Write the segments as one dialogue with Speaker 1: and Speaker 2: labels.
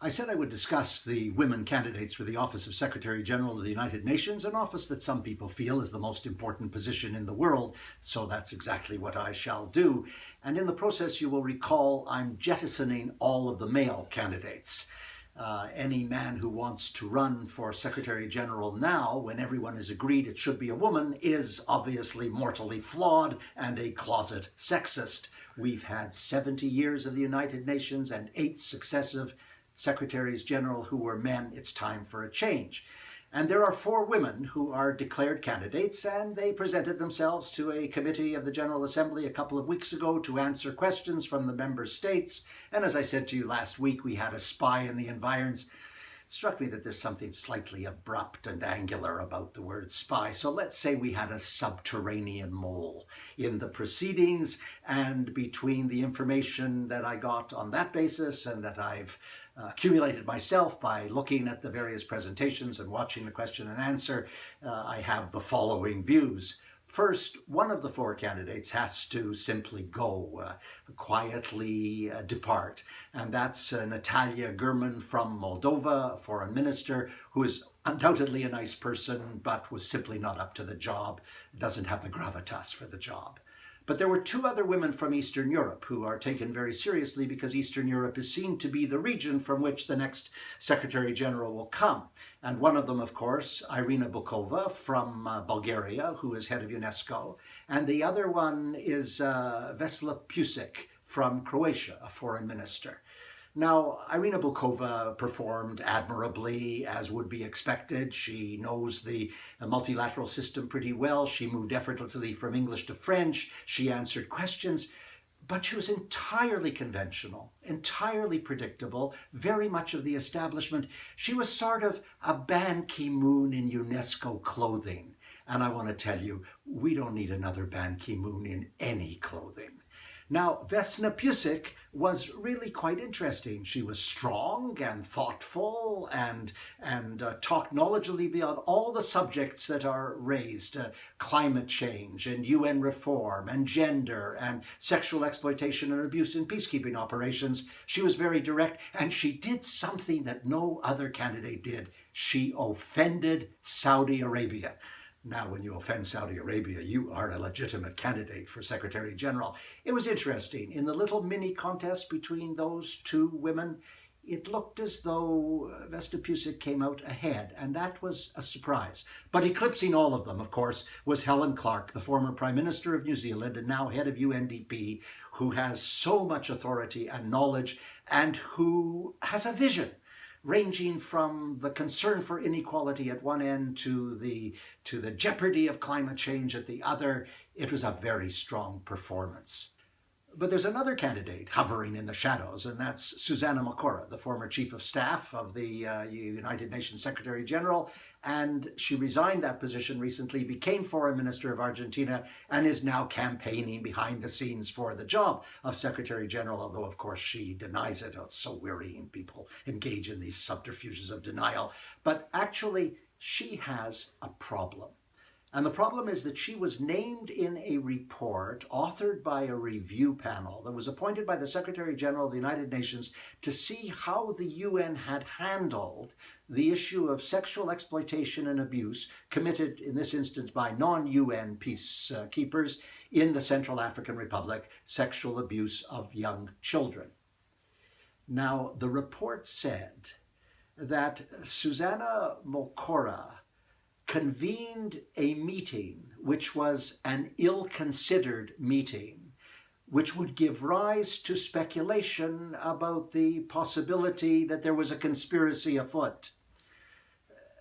Speaker 1: I said I would discuss the women candidates for the office of Secretary General of the United Nations, an office that some people feel is the most important position in the world, so that's exactly what I shall do. And in the process, you will recall I'm jettisoning all of the male candidates. Any man who wants to run for Secretary General now, when everyone has agreed it should be a woman, is obviously mortally flawed and a closet sexist. We've had 70 years of the United Nations and 8 successive Secretaries General who were men. It's time for a change. And there are 4 women who are declared candidates, and they presented themselves to a committee of the General Assembly a couple of weeks ago to answer questions from the member states. And as I said to you last week, we had a spy in the environs. It struck me that there's something slightly abrupt and angular about the word spy. So let's say we had a subterranean mole in the proceedings, and between the information that I got on that basis and that I've accumulated myself by looking at the various presentations and watching the question and answer, I have the following views. First, one of the 4 candidates has to simply go, quietly depart. And that's Natalia Gurman from Moldova, a foreign minister, who is undoubtedly a nice person, but was simply not up to the job, doesn't have the gravitas for the job. But there were 2 other women from Eastern Europe who are taken very seriously because Eastern Europe is seen to be the region from which the next Secretary General will come. And one of them, of course, Irina Bokova from Bulgaria, who is head of UNESCO. And the other one is Vesna Pusic from Croatia, a foreign minister. Now, Irina Bokova performed admirably, as would be expected. She knows the multilateral system pretty well. She moved effortlessly from English to French. She answered questions, but she was entirely conventional, entirely predictable, very much of the establishment. She was sort of a Ban Ki-moon in UNESCO clothing. And I want to tell you, we don't need another Ban Ki-moon in any clothing. Now, Vesna Pusic was really quite interesting. She was strong and thoughtful and talked knowledgeably about all the subjects that are raised, climate change and UN reform and gender and sexual exploitation and abuse in peacekeeping operations. She was very direct, and she did something that no other candidate did. She offended Saudi Arabia. Now, when you offend Saudi Arabia, you are a legitimate candidate for Secretary General. It was interesting. In the little mini contest between those 2 women, it looked as though Vesna Pusic came out ahead, and that was a surprise. But eclipsing all of them, of course, was Helen Clark, the former Prime Minister of New Zealand and now head of UNDP, who has so much authority and knowledge and who has a vision, ranging from the concern for inequality at one end to the jeopardy of climate change at the other. It was a very strong performance. But there's another candidate hovering in the shadows, and that's Susana Macora, the former Chief of Staff of the United Nations Secretary General. And she resigned that position recently, became Foreign Minister of Argentina, and is now campaigning behind the scenes for the job of Secretary General, although, of course, she denies it. Oh, it's so wearying. People engage in these subterfuges of denial. But actually, she has a problem. And the problem is that she was named in a report authored by a review panel that was appointed by the Secretary General of the United Nations to see how the UN had handled the issue of sexual exploitation and abuse committed, in this instance, by non-UN peacekeepers in the Central African Republic, sexual abuse of young children. Now, the report said that Susana Macora convened a meeting which was an ill-considered meeting, which would give rise to speculation about the possibility that there was a conspiracy afoot.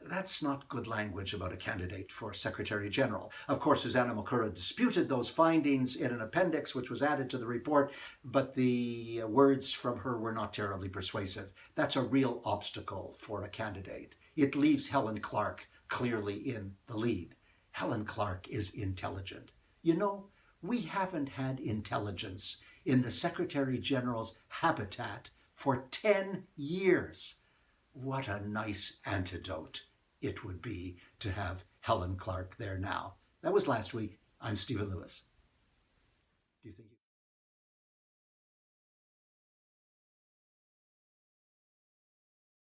Speaker 1: That's not good language about a candidate for Secretary General. Of course, Susana Macora disputed those findings in an appendix which was added to the report, but the words from her were not terribly persuasive. That's a real obstacle for a candidate. It leaves Helen Clark clearly in the lead. Helen Clark is intelligent. You know, we haven't had intelligence in the Secretary General's habitat for 10 years. What a nice antidote it would be to have Helen Clark there now. That was last week. I'm Stephen Lewis. Do you think